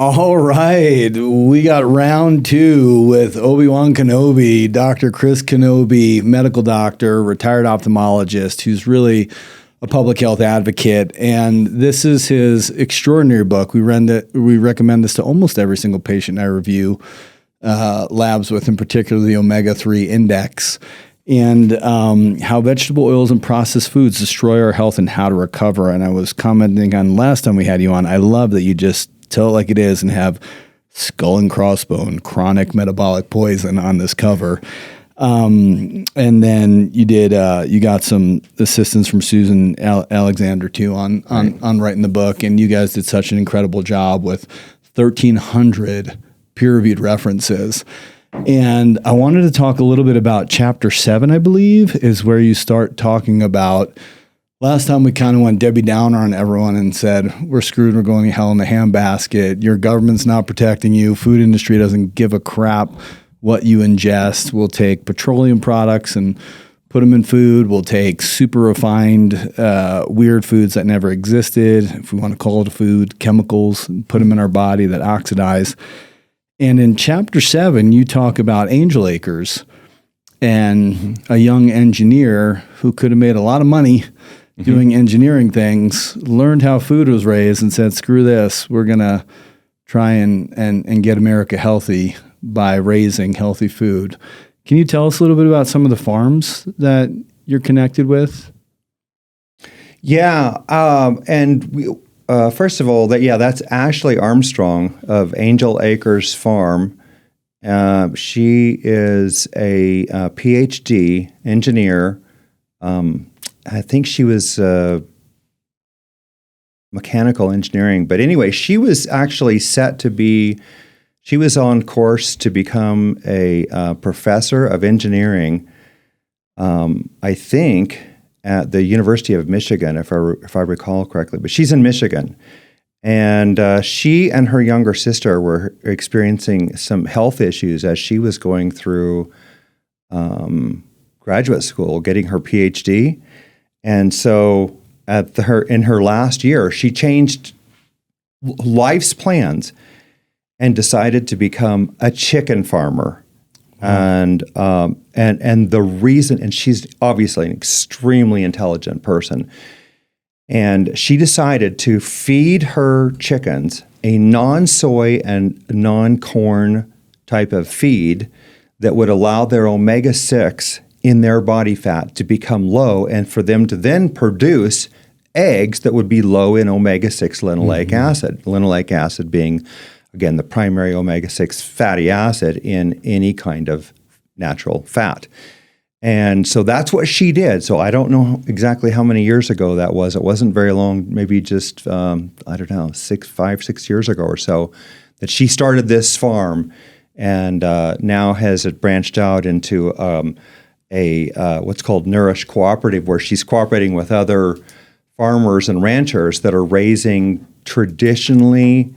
All right, we got round two with Obi-Wan Kenobi, Dr. Chris Kenobi, medical doctor, retired ophthalmologist, who's really a public health advocate. And this is his extraordinary book. We recommend this to almost every single patient I review labs with, in particular the omega-3 index, and how vegetable oils and processed foods destroy our health and how to recover. And I was commenting on last time we had you on, I love that you just tell it like it is and have skull and crossbone, chronic metabolic poison on this cover. And then you did, you got some assistance from Susan Alexander too on writing the book. And you guys did such an incredible job with 1,300 peer-reviewed references. And I wanted to talk a little bit about chapter 7, I believe, is where you start talking about. Last time we kind of went Debbie Downer on everyone and said, we're screwed, we're going to hell in the handbasket. Your government's not protecting you. Food industry doesn't give a crap what you ingest. We'll take petroleum products and put them in food. We'll take super refined, weird foods that never existed, if we want to call it a food, chemicals, and put them in our body that oxidize. And in chapter 7, you talk about Angel Acres and a young engineer who could have made a lot of money doing engineering things, learned how food was raised and said, screw this, we're going to try and get America healthy by raising healthy food. Can you tell us a little bit about some of the farms that you're connected with? Yeah. And we, first of all, that's Ashley Armstrong of Angel Acres Farm. She is a PhD engineer. I think she was mechanical engineering. But anyway, she was actually she was on course to become a professor of engineering, I think, at the University of Michigan, if I recall correctly. But she's in Michigan. And she and her younger sister were experiencing some health issues as she was going through graduate school, getting her PhD. And so in her last year, she changed life's plans and decided to become a chicken farmer. And the reason, and she's obviously an extremely intelligent person, and she decided to feed her chickens a non-soy and non-corn type of feed that would allow their omega-6 in their body fat to become low, and for them to then produce eggs that would be low in omega-6 linoleic acid. Linoleic acid being, again, the primary omega-6 fatty acid in any kind of natural fat. And so that's what she did. So I don't know exactly how many years ago that was. It wasn't very long, maybe just, 5-6 years ago or so, that she started this farm, and now has it branched out into what's called Nourish Cooperative, where she's cooperating with other farmers and ranchers that are raising traditionally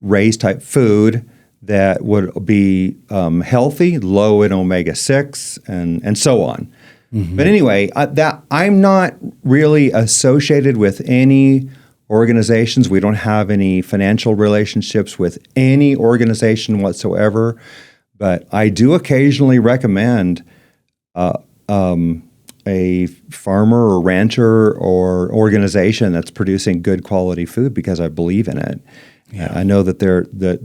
raised type food that would be healthy, low in omega-6 and so on. But anyway, I'm not really associated with any organizations. We don't have any financial relationships with any organization whatsoever, but I do occasionally recommend a farmer or rancher or organization that's producing good quality food because I believe in it. Yeah. I know that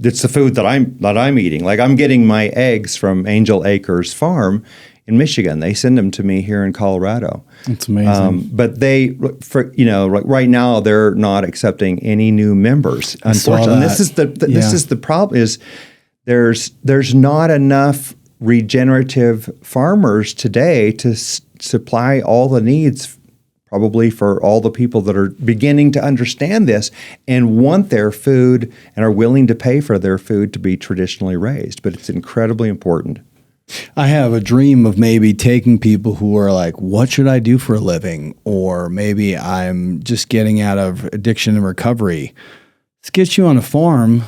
it's the food that I'm eating. Like, I'm getting my eggs from Angel Acres Farm in Michigan. They send them to me here in Colorado. It's amazing. But right now they're not accepting any new members. Unfortunately, this is the problem. Is there's not enough regenerative farmers today to supply all the needs, probably for all the people that are beginning to understand this and want their food and are willing to pay for their food to be traditionally raised. But it's incredibly important. I have a dream of maybe taking people who are like, what should I do for a living? Or maybe I'm just getting out of addiction and recovery. Let's get you on a farm,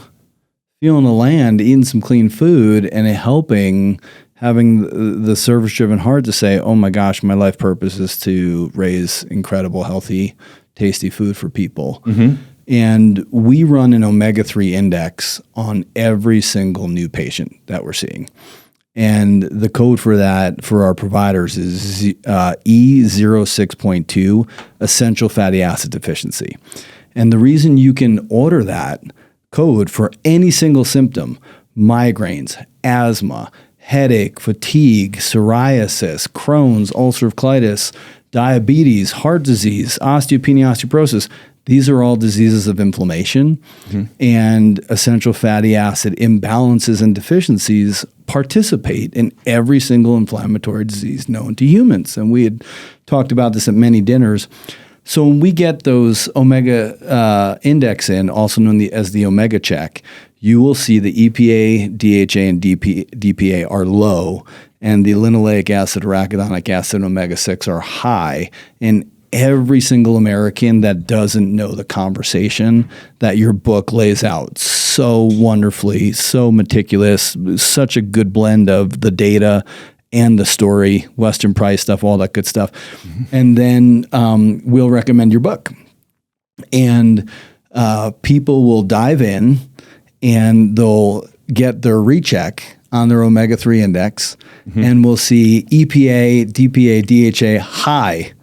feeling the land, eating some clean food, and having the service-driven heart to say, oh my gosh, my life purpose is to raise incredible, healthy, tasty food for people. And we run an omega-3 index on every single new patient that we're seeing. And the code for that for our providers is E06.2, essential fatty acid deficiency. And the reason you can order that code for any single symptom, migraines, asthma, headache, fatigue, psoriasis, Crohn's, ulcerative colitis, diabetes, heart disease, osteopenia, osteoporosis, these are all diseases of inflammation, and essential fatty acid imbalances and deficiencies participate in every single inflammatory disease known to humans. And we had talked about this at many dinners. So when we get those omega index in, also known as the omega check, you will see the EPA, DHA, and DPA are low, and the linoleic acid, arachidonic acid, and omega-6 are high. And every single American that doesn't know the conversation that your book lays out so wonderfully, so meticulous, such a good blend of the data and the story, Western price stuff, all that good stuff. And then we'll recommend your book. And people will dive in and they'll get their recheck on their omega-3 index, and we'll see EPA, DPA, DHA high,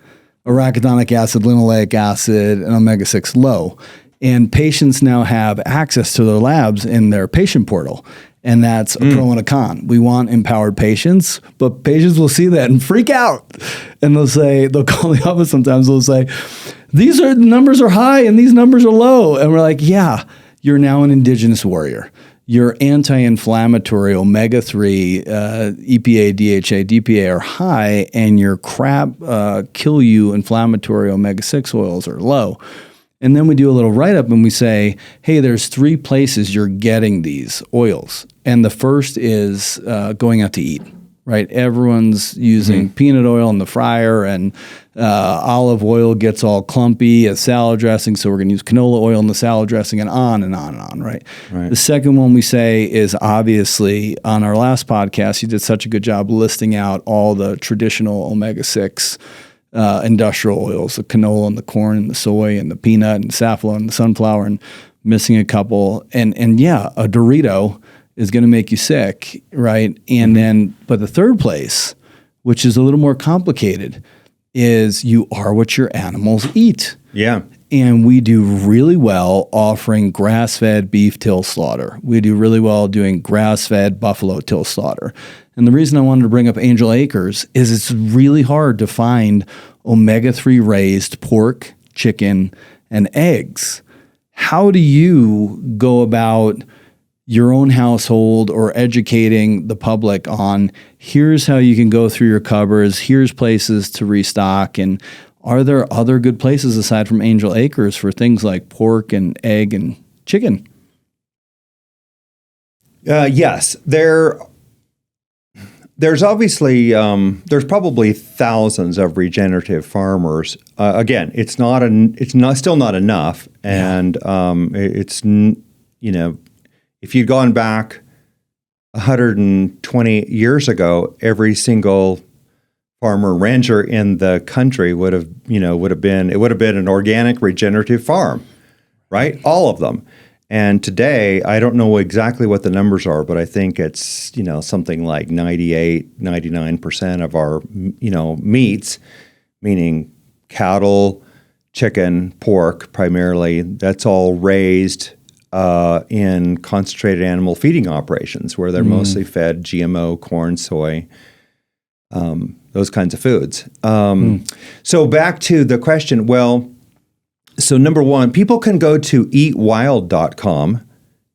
arachidonic acid, linoleic acid, and omega-6 low. And patients now have access to their labs in their patient portal. And that's a pro and a con. We want empowered patients, but patients will see that and freak out. And they'll call the office sometimes, they'll say, the numbers are high and these numbers are low. And we're like, yeah, you're now an indigenous warrior. Your anti-inflammatory omega-3, EPA, DHA, DPA are high, and your crap kill you inflammatory omega-6 oils are low. And then we do a little write-up and we say, hey, there's 3 places you're getting these oils. And the first is going out to eat, right? Everyone's using peanut oil in the fryer, and olive oil gets all clumpy as salad dressing, so we're going to use canola oil in the salad dressing, and on and on and on, right? The second one we say is, obviously, on our last podcast, you did such a good job listing out all the traditional omega-6 industrial oils, the canola and the corn and the soy and the peanut and safflower and the sunflower, and missing a couple. And yeah, a Dorito is going to make you sick, right? And then, but the third place, which is a little more complicated, is you are what your animals eat. Yeah. And we do really well offering grass-fed beef till slaughter. We do really well doing grass-fed buffalo till slaughter. And the reason I wanted to bring up Angel Acres is it's really hard to find omega-3 raised pork, chicken, and eggs. How do you go about your own household or educating the public on, here's how you can go through your cupboards, here's places to restock, and are there other good places aside from Angel Acres for things like pork and egg and chicken? Yes, there's obviously there's probably thousands of regenerative farmers. Again, it's still not enough, and if you'd gone back 120 years ago, every single farmer rancher in the country would have been an organic regenerative farm, right? All of them. And today, I don't know exactly what the numbers are, but I think it's, something like 99% of our, meats, meaning cattle, chicken, pork primarily, that's all raised in concentrated animal feeding operations where they're mostly fed GMO, corn, soy, those kinds of foods. So back to the question, so number one, people can go to eatwild.com,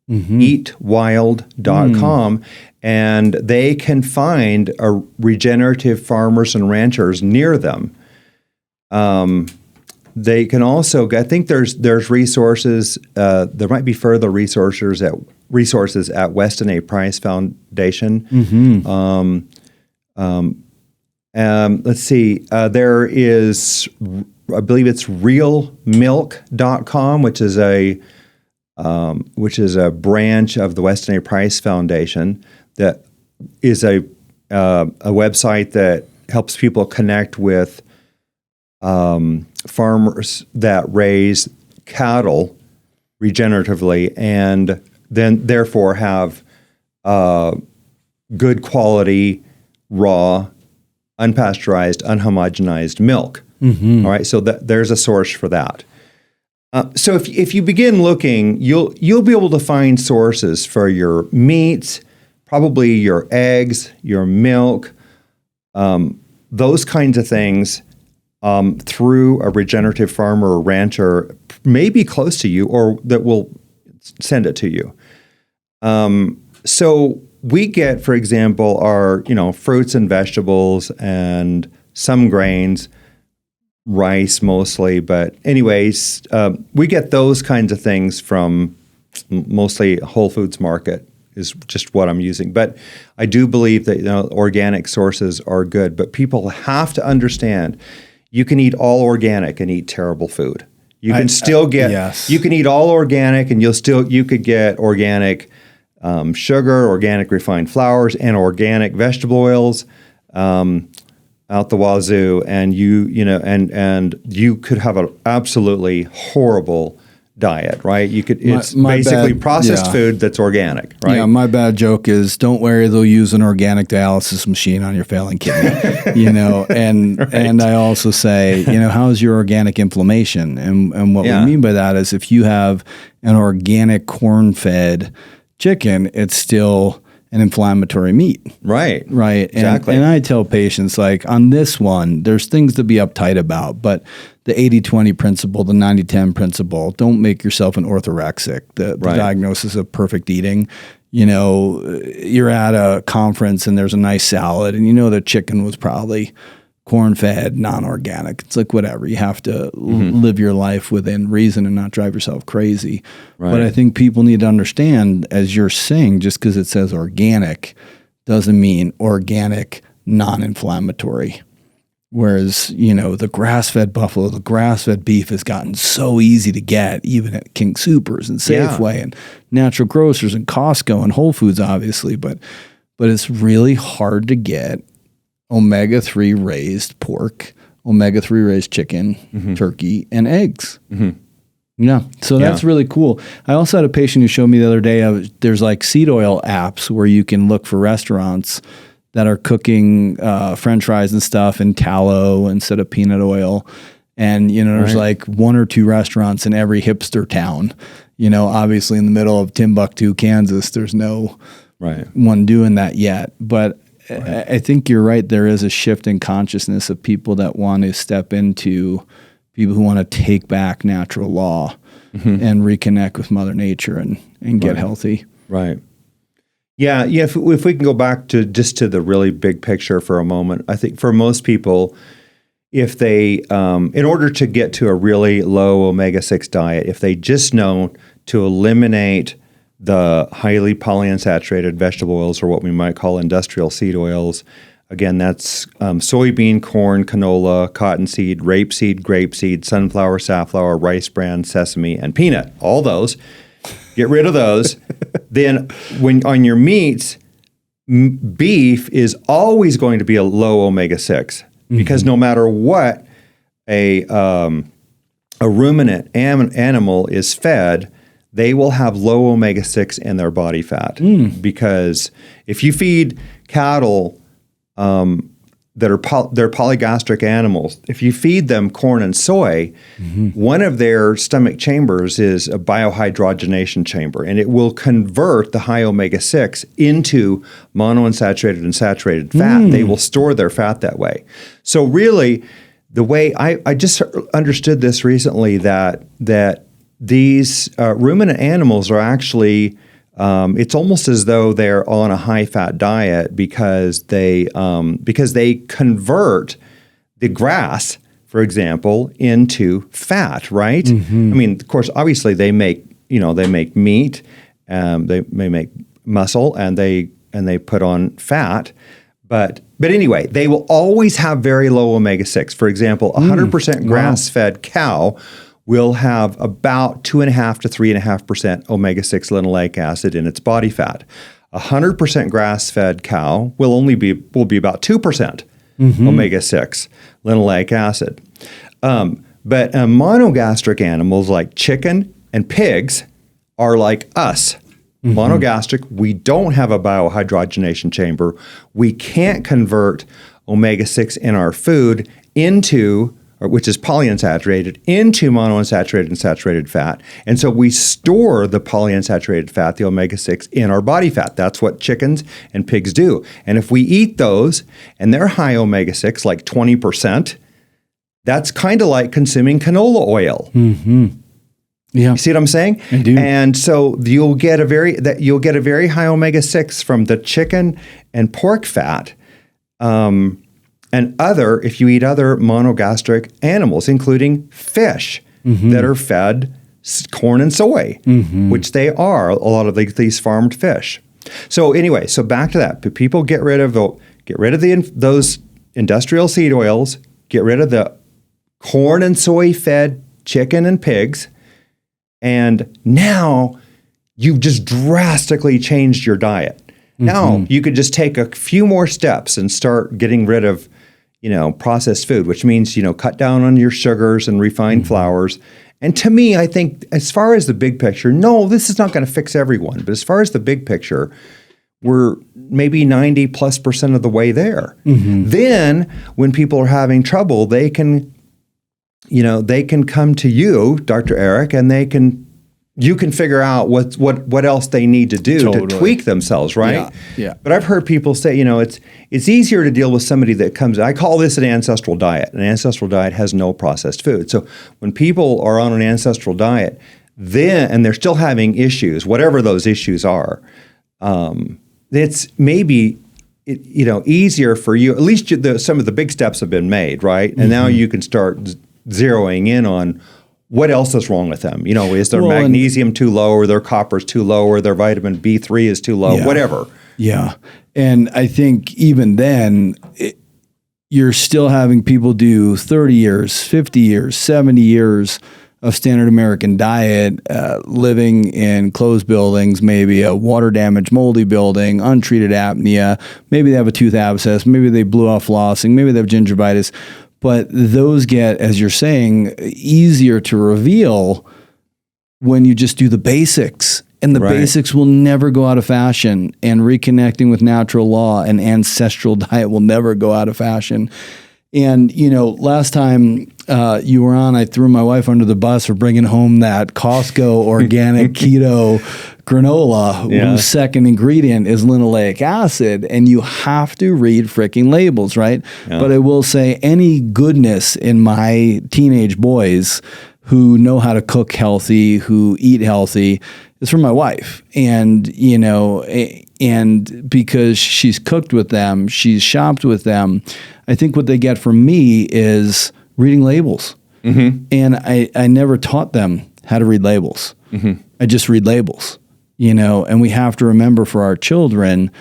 eatwild.com, and they can find regenerative farmers and ranchers near them. They can also, I think there's resources, there might be further resources at Weston A. Price Foundation. Let's see, there is, I believe it's realmilk.com, which is a branch of the Weston A. Price Foundation that is a website that helps people connect with farmers that raise cattle regeneratively, and then therefore have good quality, raw, unpasteurized, unhomogenized milk. All right, so there's a source for that. So if you begin looking, you'll be able to find sources for your meats, probably your eggs, your milk, those kinds of things through a regenerative farmer or rancher, maybe close to you, or that will send it to you. So we get, for example, our fruits and vegetables and some grains, rice mostly, but anyways, we get those kinds of things from mostly Whole Foods Market is just what I'm using. But I do believe that organic sources are good, but people have to understand you can eat all organic and eat terrible food. You can still get you can eat all organic and you could get organic sugar, organic refined flours, and organic vegetable oils out the wazoo, and you could have an absolutely horrible diet, right? It's basically processed food that's organic, right? Yeah, my bad joke is don't worry, they'll use an organic dialysis machine on your failing kidney, and right. And I also say, how's your organic inflammation? And what we mean by that is if you have an organic corn-fed chicken, it's still an inflammatory meat. Right. Right. Exactly. And I tell patients, like, on this one, there's things to be uptight about, but the 80-20 principle, the 90-10 principle, don't make yourself an orthorexic. The diagnosis of perfect eating, you're at a conference and there's a nice salad and the chicken was probably corn-fed, non-organic. It's like whatever. You have to live your life within reason and not drive yourself crazy. Right. But I think people need to understand, as you're saying, just because it says organic doesn't mean organic, non-inflammatory. Whereas, the grass-fed buffalo, the grass-fed beef has gotten so easy to get, even at King Soopers and Safeway and Natural Grocers and Costco and Whole Foods, obviously. But it's really hard to get omega-3 raised pork, omega-3 raised chicken, turkey, and eggs. Yeah, so that's really cool. I also had a patient who showed me the other day, there's like seed oil apps where you can look for restaurants that are cooking French fries and stuff in tallow instead of peanut oil. And, there's like one or two restaurants in every hipster town. Obviously in the middle of Timbuktu, Kansas, there's no one doing that yet. But I think you're right. There is a shift in consciousness of people that want to step into people who want to take back natural law and reconnect with Mother Nature and get healthy. Right. Yeah. If we can go back to the really big picture for a moment, I think for most people, if they, in order to get to a really low omega-6 diet, if they just know to eliminate the highly polyunsaturated vegetable oils, or what we might call industrial seed oils. Again, that's soybean, corn, canola, cottonseed, rapeseed, grapeseed, sunflower, safflower, rice bran, sesame, and peanut. All those. Get rid of those. Then when on your meats, beef is always going to be a low omega-6 because no matter what a ruminant animal is fed, they will have low omega-6 in their body fat because if you feed cattle that are they're polygastric animals, if you feed them corn and soy, one of their stomach chambers is a biohydrogenation chamber, and it will convert the high omega-6 into monounsaturated and saturated fat. They will store their fat that way. So really, the way I just understood this recently that these ruminant animals are actually, it's almost as though they're on a high-fat diet because they convert the grass, for example, into fat, right? I mean, of course, obviously they make meat, they may make muscle, and they put on fat, but anyway, they will always have very low omega-6. For example, 100% grass-fed cow will have about 2.5 to 3.5% omega-6 linoleic acid in its body fat. 100% grass-fed cow will be about 2% omega-6 linoleic acid. But monogastric animals like chicken and pigs, are like us. Monogastric, we don't have a biohydrogenation chamber. We can't convert omega-6 in our food into, which is polyunsaturated, into monounsaturated and saturated fat. And so we store the polyunsaturated fat, the omega-6, in our body fat. That's what chickens and pigs do. And if we eat those and they're high omega-6, like 20%, that's kind of like consuming canola oil. Yeah. You see what I'm saying? I do. And so you'll get a very high omega-6 from the chicken and pork fat, and if you eat other monogastric animals, including fish that are fed corn and soy, which they are, a lot of these farmed fish. So anyway, so back to that. People get rid of those industrial seed oils, get rid of the corn and soy fed chicken and pigs. And now you've just drastically changed your diet. Now you could just take a few more steps and start getting rid of, processed food, which means, cut down on your sugars and refined flours. And to me, I think as far as the big picture, no, this is not going to fix everyone. But as far as the big picture, we're maybe 90+% of the way there. Then when people are having trouble, they can come to you, Dr. Eric, and you can figure out what else they need to do to tweak themselves, right? Yeah. But I've heard people say, it's easier to deal with somebody that comes. I call this an ancestral diet. An ancestral diet has no processed food. So when people are on an ancestral diet, and they're still having issues, whatever those issues are, it's maybe easier for you. At least some of the big steps have been made, right? And now you can start zeroing in on what else is wrong with them. Is their magnesium too low, or their copper's too low, or their vitamin B3 is too low, whatever. Yeah. And I think even then, you're still having people do 30 years, 50 years, 70 years of standard American diet, living in closed buildings, maybe a water-damaged, moldy building, untreated apnea, maybe they have a tooth abscess, maybe they blew off flossing, maybe they have gingivitis. But those get, as you're saying, easier to reveal when you just do the basics. And the basics will never go out of fashion. And reconnecting with natural law and ancestral diet will never go out of fashion. And, last time you were on, I threw my wife under the bus for bringing home that Costco organic keto granola, whose second ingredient is linoleic acid, and you have to read freaking labels, right? Yeah. But I will say any goodness in my teenage boys who know how to cook healthy, who eat healthy, is from my wife. And, and because she's cooked with them, she's shopped with them, I think what they get from me is reading labels. And I never taught them how to read labels. I just read labels. And we have to remember for our children,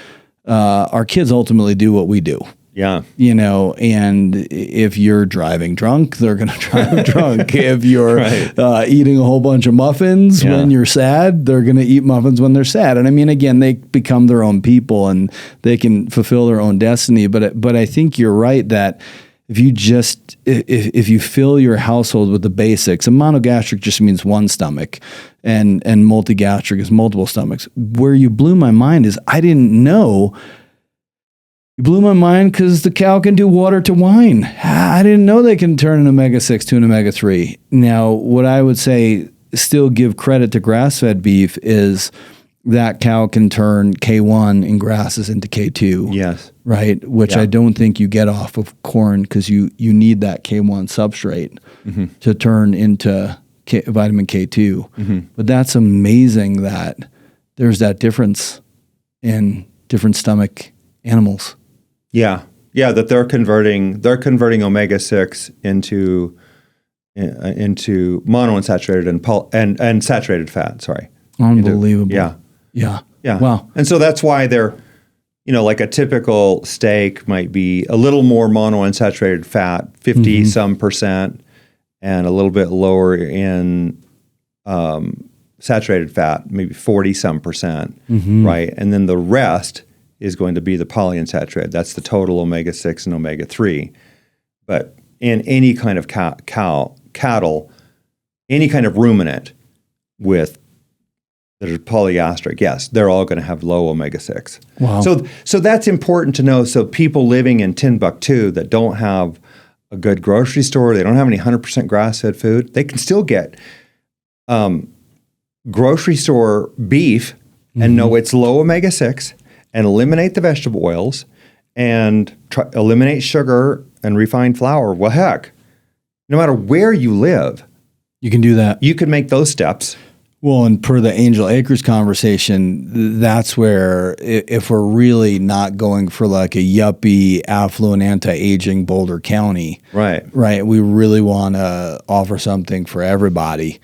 our kids ultimately do what we do. Yeah. And if you're driving drunk, they're going to drive drunk. If you're eating a whole bunch of muffins when you're sad, they're going to eat muffins when they're sad. And I mean, again, they become their own people and they can fulfill their own destiny. But I think you're right that if you fill your household with the basics, and monogastric just means one stomach, and multigastric is multiple stomachs. Where you blew my mind is I didn't know. You blew my mind because the cow can do water to wine. I didn't know they can turn an omega-6 to an omega-3. Now, what I would say, still give credit to grass-fed beef, is that cow can turn K1 in grasses into K2. Yes. Right? Which I don't think you get off of corn because you need that K1 substrate to turn into vitamin K2. But that's amazing that there's that difference in different stomach animals. Yeah. That they're converting omega-6 into monounsaturated and saturated fat. Sorry. Unbelievable. Yeah. Wow. And so that's why they're, like a typical steak might be a little more monounsaturated fat, 50 some percent, and a little bit lower in saturated fat, maybe 40 some percent, right? And then the rest is going to be the polyunsaturated. That's the total omega-6 and omega-3. But in any kind of cattle, any kind of ruminant with that are polygastric, yes, they're all going to have low omega-6. Wow. So that's important to know. So people living in Timbuktu that don't have a good grocery store, they don't have any 100% grass-fed food, they can still get grocery store beef and know it's low omega-6 and eliminate the vegetable oils and eliminate sugar and refined flour. Well, heck, no matter where you live, you can do that. You can make those steps. Well, and per the Angel Acres conversation, that's where if we're really not going for like a yuppie, affluent, anti-aging Boulder County, right, we really want to offer something for everybody.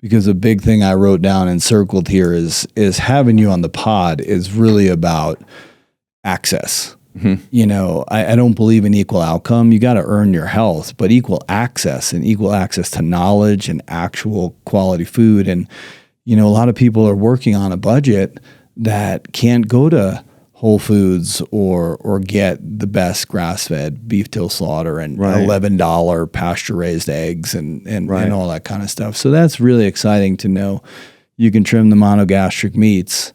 Because a big thing I wrote down and circled here is having you on the pod is really about access. Mm-hmm. You know, I don't believe in equal outcome. You got to earn your health, but equal access to knowledge and actual quality food. And, you know, a lot of people are working on a budget that can't go to Whole Foods or get the best grass-fed beef till slaughter and $11 pasture-raised eggs and all that kind of stuff. So that's really exciting to know you can trim the monogastric meats.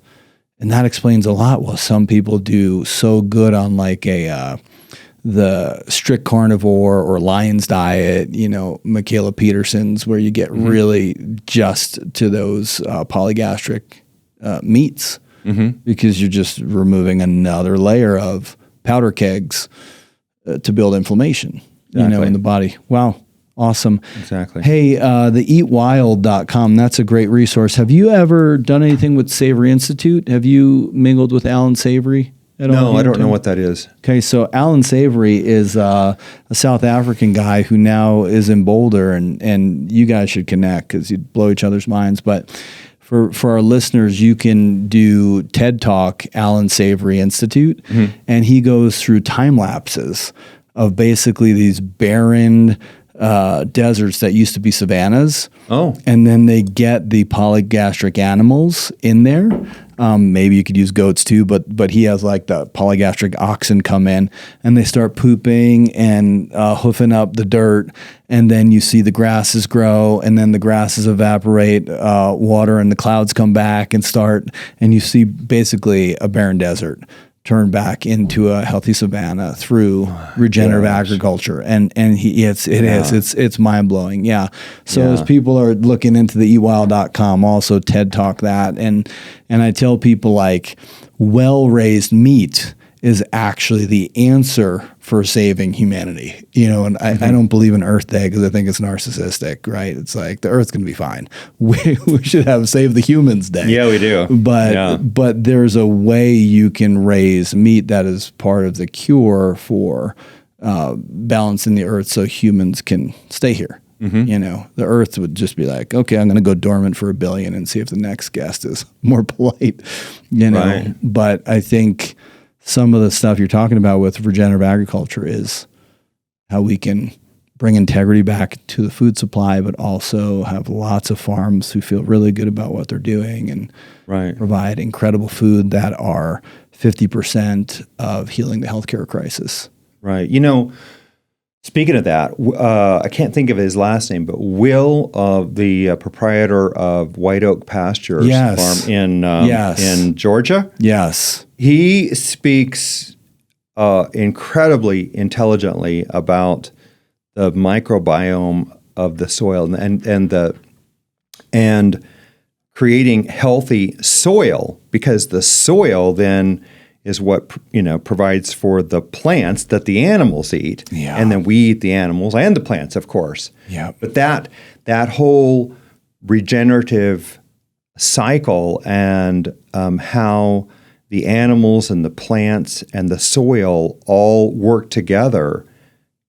And that explains a lot. Well, some people do so good on like the strict carnivore or Lion's diet, you know, Michaela Peterson's, where you get really just to those polygastric meats because you're just removing another layer of powder kegs to build inflammation, you know, in the body. Wow. Awesome. Exactly. Hey, the eatwild.com, that's a great resource. Have you ever done anything with Savory Institute? Have you mingled with Alan Savory at all? No, I don't know what that is. Okay, so Alan Savory is a South African guy who now is in Boulder, and you guys should connect because you'd blow each other's minds. But for our listeners, you can do TED Talk, Alan Savory Institute, and he goes through time lapses of basically these barren deserts that used to be savannas. Oh. And then they get the polygastric animals in there. Maybe you could use goats too, but he has like the polygastric oxen come in and they start pooping and hoofing up the dirt. And then you see the grasses grow and then the grasses evaporate, water and the clouds come back and start, and you see basically a barren desert turn back into a healthy savanna through regenerative agriculture. And it's mind blowing. Yeah. So as people are looking into the eatwild.com, also TED Talk that. And I tell people like well-raised meat is actually the answer for saving humanity. You know, and I don't believe in Earth Day because I think it's narcissistic, right? It's like the Earth's going to be fine. We should have Save the Humans Day. Yeah, we do. But there's a way you can raise meat that is part of the cure for balancing the Earth so humans can stay here. You know, the Earth would just be like, okay, I'm going to go dormant for 1 billion and see if the next guest is more polite, you know. Right. But I think some of the stuff you're talking about with regenerative agriculture is how we can bring integrity back to the food supply, but also have lots of farms who feel really good about what they're doing and provide incredible food that are 50% of healing the healthcare crisis. Right. You know, speaking of that, I can't think of his last name, but Will, the proprietor of White Oak Pastures farm in Georgia. Yes. He speaks incredibly intelligently about the microbiome of the soil and creating healthy soil, because the soil then is what provides for the plants that the animals eat, and then we eat the animals and the plants, of course. Yeah. But that whole regenerative cycle and how the animals and the plants and the soil all work together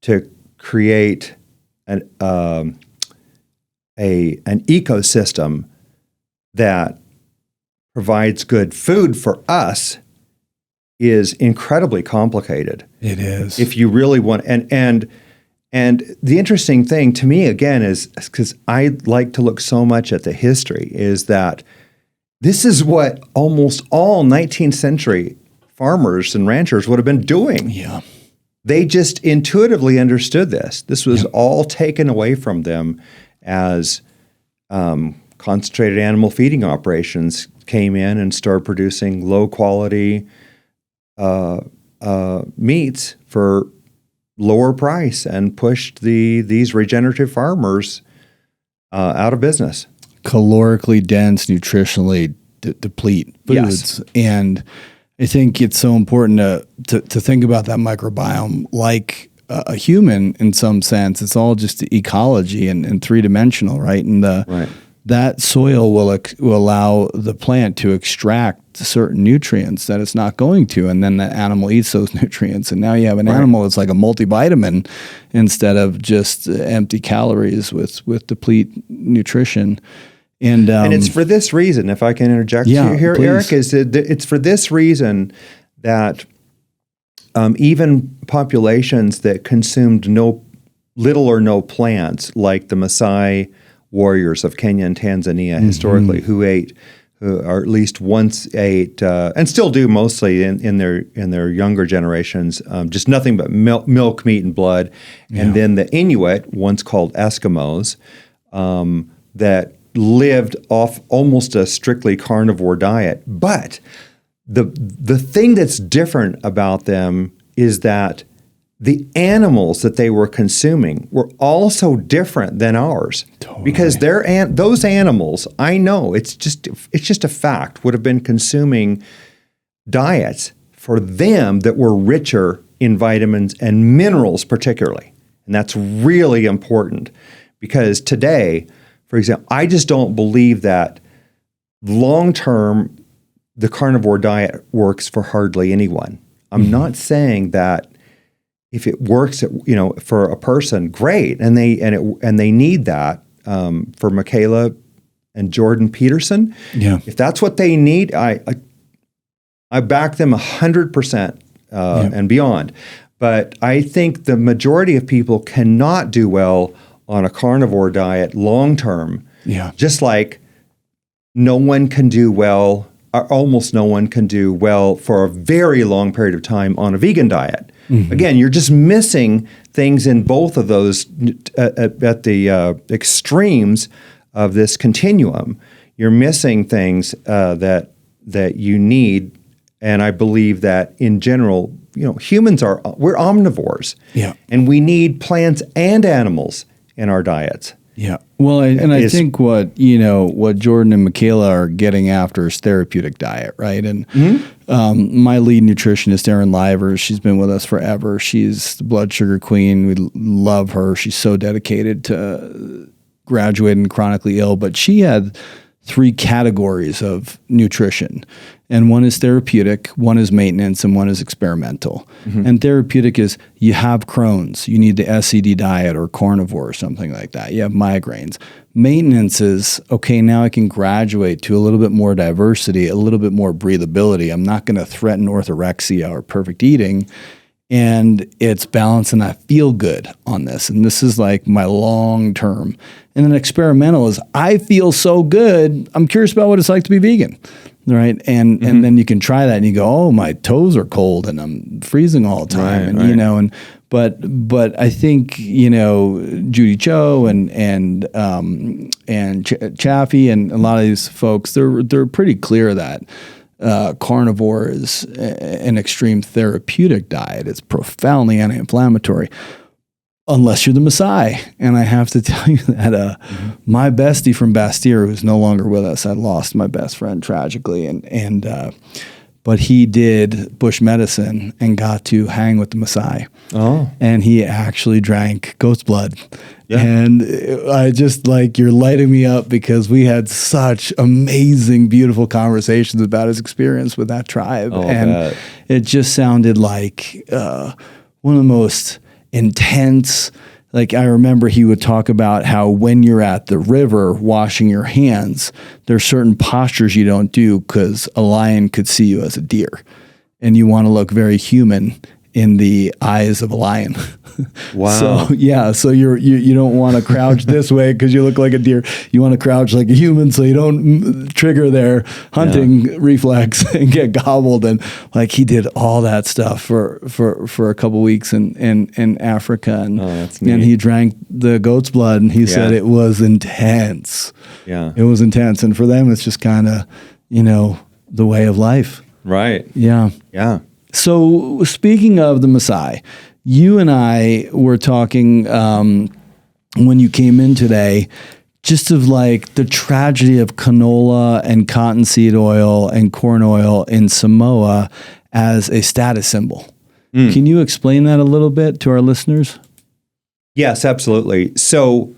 to create an ecosystem that provides good food for us is incredibly complicated. It is. If you really want, and the interesting thing to me again is, because I like to look so much at the history, is that this is what almost all 19th century farmers and ranchers would have been doing. Yeah. They just intuitively understood this. This was all taken away from them as concentrated animal feeding operations came in and started producing low quality meats for lower price and pushed these regenerative farmers out of business. Calorically dense, nutritionally deplete foods. Yes. And I think it's so important to think about that microbiome like a human in some sense. It's all just ecology and three-dimensional, right? And that soil will allow the plant to extract certain nutrients that it's not going to, and then the animal eats those nutrients. And now you have an animal that's like a multivitamin instead of just empty calories with deplete nutrition. And it's for this reason, if I can interject here, please. Eric, it's for this reason that even populations that consumed little or no plants, like the Maasai warriors of Kenya and Tanzania historically, who or at least once ate, and still do mostly in their younger generations, just nothing but milk, meat, and blood. And then the Inuit, once called Eskimos, that lived off almost a strictly carnivore diet. But the thing that's different about them is that the animals that they were consuming were also different than ours. Totally. Because those animals, I know, it's just a fact, would have been consuming diets for them that were richer in vitamins and minerals particularly. And that's really important because today, for example, I just don't believe that long-term the carnivore diet works for hardly anyone. I'm not saying that if it works, for a person, great, and they need that. For Michaela and Jordan Peterson, if that's what they need, I back them 100% and beyond. But I think the majority of people cannot do well on a carnivore diet long term. Yeah, just like no one can do well. Almost no one can do well for a very long period of time on a vegan diet. Again, you're just missing things in both of those at the extremes of this continuum. You're missing things that you need, and I believe that in general, humans we're omnivores, and we need plants and animals in our diets. Yeah. Well, I think what Jordan and Michaela are getting after is therapeutic diet, right? And my lead nutritionist, Erin Livers, she's been with us forever. She's the blood sugar queen. We love her. She's so dedicated to graduating chronically ill, but she had 3 categories of nutrition. And one is therapeutic, one is maintenance, and one is experimental. And therapeutic is you have Crohn's, you need the SCD diet or carnivore or something like that. You have migraines. Maintenance is, okay, now I can graduate to a little bit more diversity, a little bit more breathability. I'm not going to threaten orthorexia or perfect eating. And it's balance, and I feel good on this. And this is like my long term. And then experimental is I feel so good, I'm curious about what it's like to be vegan. Right. And then you can try that and you go, oh, my toes are cold and I'm freezing all the time. But I think, Judy Cho and Chaffee and a lot of these folks, they're pretty clear that carnivore is an extreme therapeutic diet. It's profoundly anti-inflammatory. Unless you're the Maasai. And I have to tell you that my bestie from Bastyr, who's no longer with us, I lost my best friend tragically, but he did bush medicine and got to hang with the Maasai. Oh. And he actually drank goat's blood. Yeah. And I just you're lighting me up because we had such amazing, beautiful conversations about his experience with that tribe. And it just sounded like one of the most intense. I remember he would talk about how when you're at the river washing your hands, there's certain postures you don't do because a lion could see you as a deer and you want to look very human in the eyes of a lion. Wow. So you don't want to crouch this way because you look like a deer. You want to crouch like a human so you don't trigger their hunting reflex and get gobbled. And like he did all that stuff for a couple weeks in Africa, and he drank the goat's blood, and he said it was intense. Yeah, it was intense, and for them it's just kind of the way of life. Right. Yeah. Yeah. So speaking of the Maasai, you and I were talking when you came in today, just of like the tragedy of canola and cottonseed oil and corn oil in Samoa as a status symbol. Can you explain that a little bit to our listeners? Yes, absolutely. So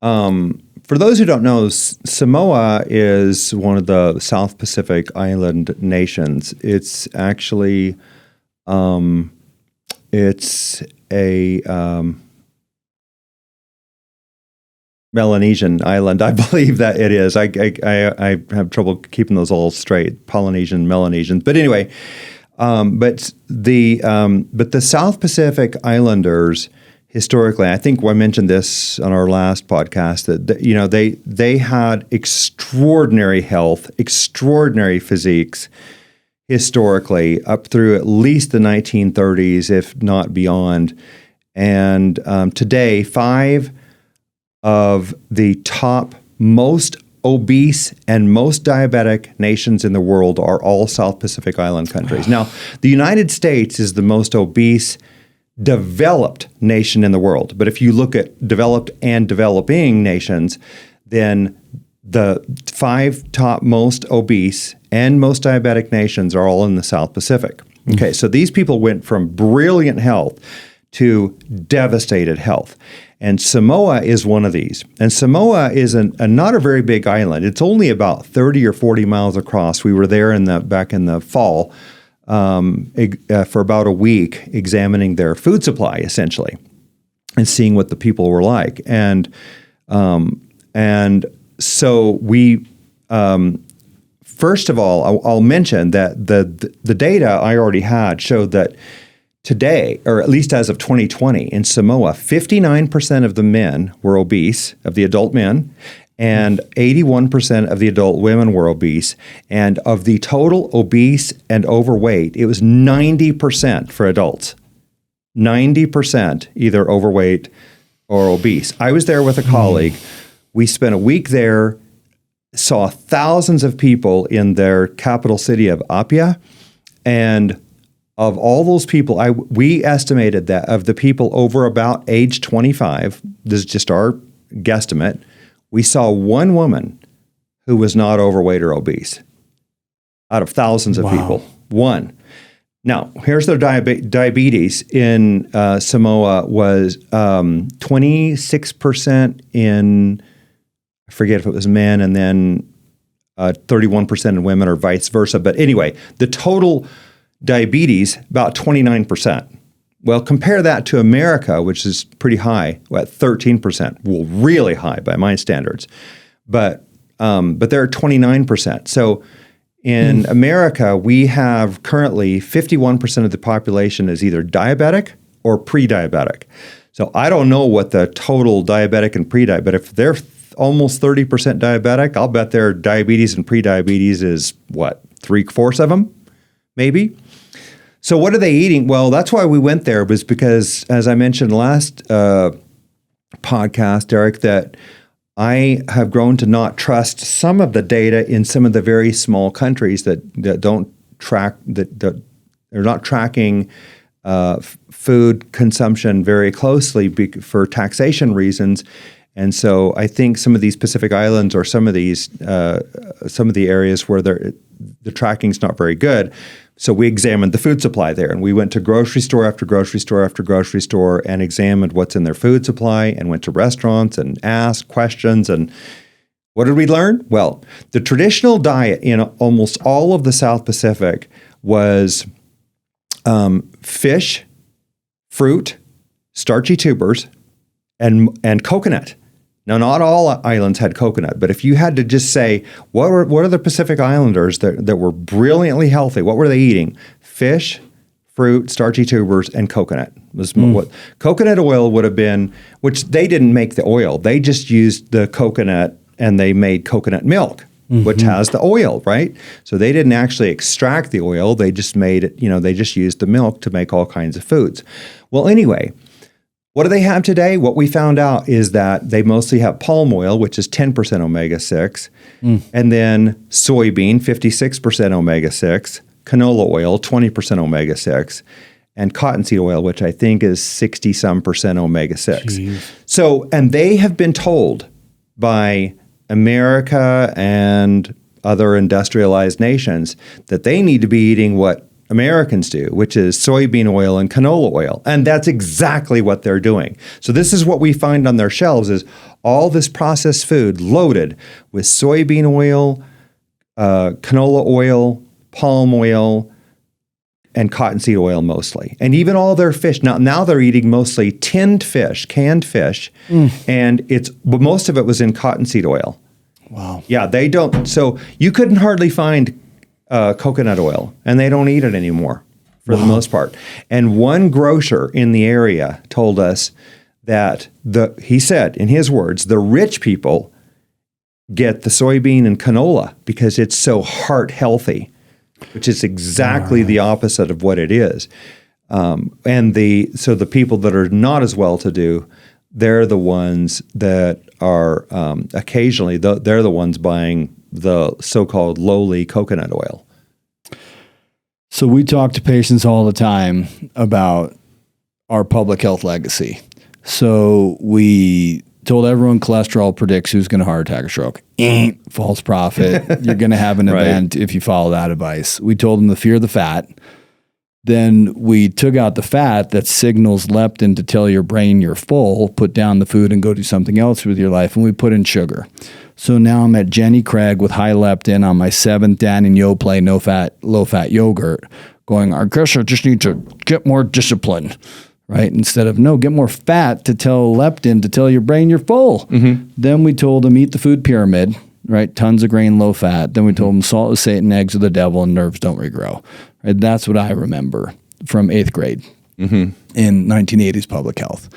for those who don't know, Samoa is one of the South Pacific island nations. It's actually it's a Melanesian island, I believe that it is. I have trouble keeping those all straight. Polynesian, Melanesian, but anyway, but the South Pacific Islanders historically, I think I mentioned this on our last podcast, that they had extraordinary health, extraordinary physiques historically up through at least the 1930s, if not beyond. And today, 5 of the top most obese and most diabetic nations in the world are all South Pacific Island countries. Now, the United States is the most obese developed nation in the world. But if you look at developed and developing nations, then the 5 top most obese and most diabetic nations are all in the South Pacific. Okay, so these people went from brilliant health to devastated health. And Samoa is one of these. And Samoa is not a very big island. It's only about 30 or 40 miles across. We were there back in the fall for about a week, examining their food supply, essentially, and seeing what the people were like. And so we, first of all, I'll mention that the data I already had showed that today, or at least as of 2020, in Samoa, 59% of the men were obese, of the adult men, and 81% of the adult women were obese. And of the total obese and overweight, it was 90% for adults. 90% either overweight or obese. I was there with a colleague. We spent a week there, saw thousands of people in their capital city of Apia, and of all those people, we estimated that of the people over about age 25, this is just our guesstimate, we saw one woman who was not overweight or obese out of thousands of people. One. Now, here's their diabetes in Samoa was 26% in, I forget if it was men, and then 31% in women, or vice versa. But anyway, the total diabetes, about 29%. Well, compare that to America, which is pretty high, at 13%. Well, really high by my standards. But they're at 29%. So in America, we have currently 51% of the population is either diabetic or pre-diabetic. So I don't know what the total diabetic and pre-diabetic, but if they're almost 30% diabetic, I'll bet their diabetes and pre-diabetes is, what, 3/4 of them, maybe? So what are they eating? Well, that's why we went there, was because, as I mentioned last podcast, Derek, that I have grown to not trust some of the data in some of the very small countries that don't track, that are not tracking food consumption very closely for taxation reasons. And so I think some of these Pacific Islands, or some of the areas where the tracking's not very good. So we examined the food supply there, and we went to grocery store after grocery store after grocery store and examined what's in their food supply, and went to restaurants and asked questions. And what did we learn? Well, the traditional diet in almost all of the South Pacific was fish, fruit, starchy tubers, and coconut. Now, not all islands had coconut, but if you had to just say, what are the Pacific Islanders that were brilliantly healthy, what were they eating? Fish, fruit, starchy tubers, and coconut. Was what coconut oil would have been, which they didn't make the oil. They just used the coconut and they made coconut milk, which has the oil, right? So they didn't actually extract the oil. They just made it, they just used the milk to make all kinds of foods. Well, anyway, what do they have today? What we found out is that they mostly have palm oil, which is 10% omega-6, and then soybean, 56% omega-6, canola oil, 20% omega-6, and cottonseed oil, which I think is 60-some% omega-6. Jeez. So, and they have been told by America and other industrialized nations that they need to be eating what Americans do, which is soybean oil and canola oil. And that's exactly what they're doing. So this is what we find on their shelves is all this processed food loaded with soybean oil, canola oil, palm oil, and cottonseed oil mostly. And even all their fish. Now they're eating mostly tinned fish, canned fish, and but most of it was in cottonseed oil. Wow. Yeah, they don't. So you couldn't hardly find coconut oil, and they don't eat it anymore for the most part. And one grocer in the area told us that he said, in his words, the rich people get the soybean and canola because it's so heart healthy, which is exactly the opposite of what it is. So the people that are not as well-to-do, they're the ones that are occasionally, they're the ones buying the so-called lowly coconut oil. So we talk to patients all the time about our public health legacy. So we told everyone cholesterol predicts who's going to heart attack or stroke. False prophet. You're going to have an event if you follow that advice. We told them the fear of the fat. Then we took out the fat that signals leptin to tell your brain you're full, put down the food and go do something else with your life, and we put in sugar. So now I'm at Jenny Craig with high leptin on my 7th Dannon Yoplait low-fat yogurt going, I guess I just need to get more discipline, right? Instead of, no, get more fat to tell leptin to tell your brain you're full. Then we told them eat the food pyramid, right? Tons of grain, low fat. Then we told them salt is Satan, eggs are the devil, and nerves don't regrow. Right? That's what I remember from 8th grade in 1980s public health.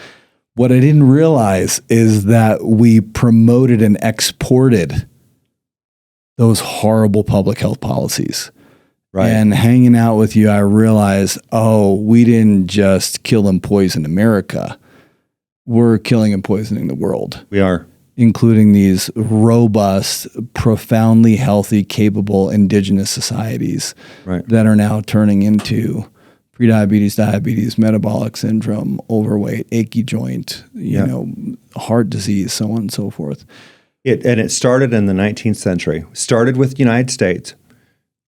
What I didn't realize is that we promoted and exported those horrible public health policies. Right. And hanging out with you, I realized, we didn't just kill and poison America. We're killing and poisoning the world. We are. Including these robust, profoundly healthy, capable indigenous societies that are now turning into prediabetes, diabetes, metabolic syndrome, overweight, achy joint, heart disease, so on and so forth. It started in the 19th century. Started with the United States.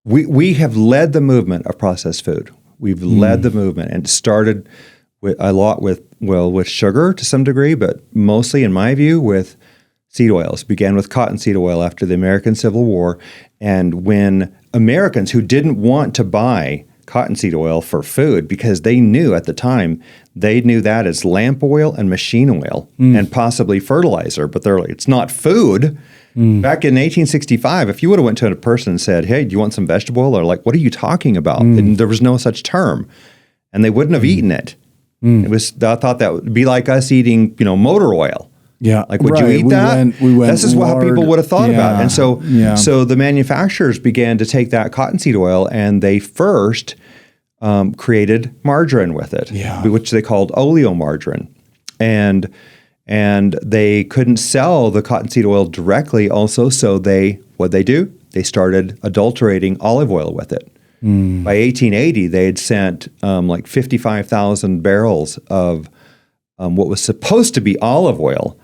We have led the movement of processed food. We've led the movement and started with sugar to some degree, but mostly, in my view, with seed oils. Began with cottonseed oil after the American Civil War. And when Americans who didn't want to buy cottonseed oil for food because they knew at the time, they knew that as lamp oil and machine oil and possibly fertilizer, but they're like, it's not food. Back in 1865, if you would have went to a person and said, hey, do you want some vegetable oil? They're like, what are you talking about? And there was no such term. And they wouldn't have eaten it. I thought that would be like us eating, motor oil. Yeah. Like, would you eat that? This is how people would have thought about it. And so the manufacturers began to take that cottonseed oil and they first created margarine with it, which they called oleomargarine. And they couldn't sell the cottonseed oil directly also. So what'd they do? They started adulterating olive oil with it. By 1880, they had sent like 55,000 barrels of what was supposed to be olive oil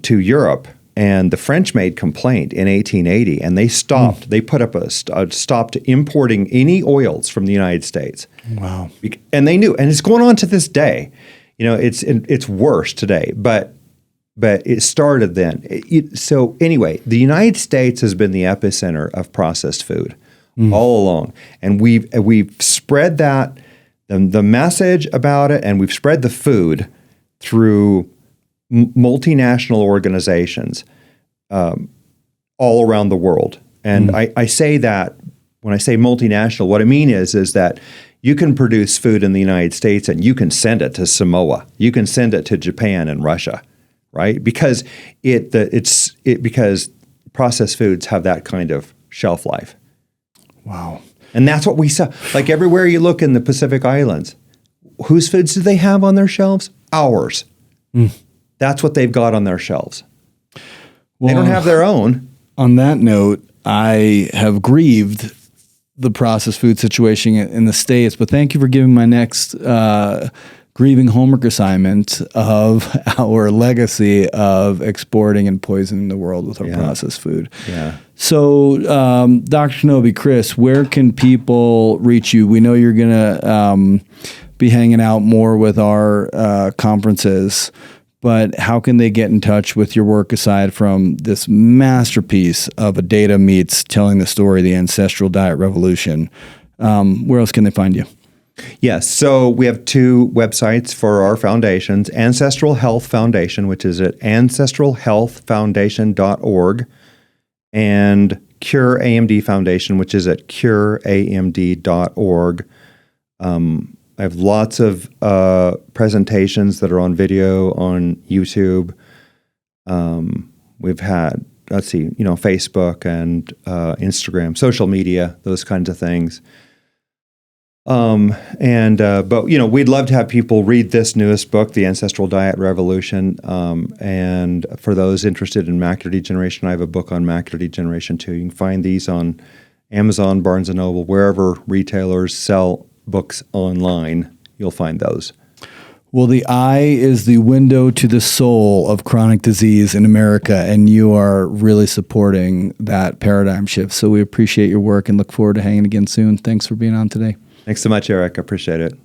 to Europe, and the French made complaint in 1880, and they stopped. They put up stopped importing any oils from the United States. Wow! And they knew, and it's going on to this day. It's worse today, but it started then. So anyway, the United States has been the epicenter of processed food all along, and we've spread that the message about it, and we've spread the food through multinational organizations all around the world. And I say that when I say multinational, what I mean is that You can produce food in the United States and you can send it to Samoa. You can send it to Japan and Russia, right? Because because processed foods have that kind of shelf life. Wow. And that's what we saw. Like everywhere you look in the Pacific Islands, whose foods do they have on their shelves? Ours. That's what they've got on their shelves. Well, they don't have their own. On that note, I have grieved the processed food situation in the States, but thank you for giving my next grieving homework assignment of our legacy of exporting and poisoning the world with our processed food. Yeah. So, Dr. Knobbe, Chris, where can people reach you? We know you're going to be hanging out more with our conferences, but how can they get in touch with your work aside from this masterpiece of a data meets telling the story, the Ancestral Diet Revolution? Where else can they find you? Yes. So we have 2 websites for our foundations, Ancestral Health Foundation, which is at ancestralhealthfoundation.org, and Cure AMD Foundation, which is at cureamd.org. I have lots of presentations that are on video on YouTube. We've had, Facebook and Instagram, social media, those kinds of things. But we'd love to have people read this newest book, The Ancestral Diet Revolution. And for those interested in macular degeneration, I have a book on macular degeneration too. You can find these on Amazon, Barnes & Noble, wherever retailers sell books online, you'll find those. Well, the eye is the window to the soul of chronic disease in America, and you are really supporting that paradigm shift. So we appreciate your work and look forward to hanging again soon. Thanks for being on today. Thanks so much, Eric. I appreciate it.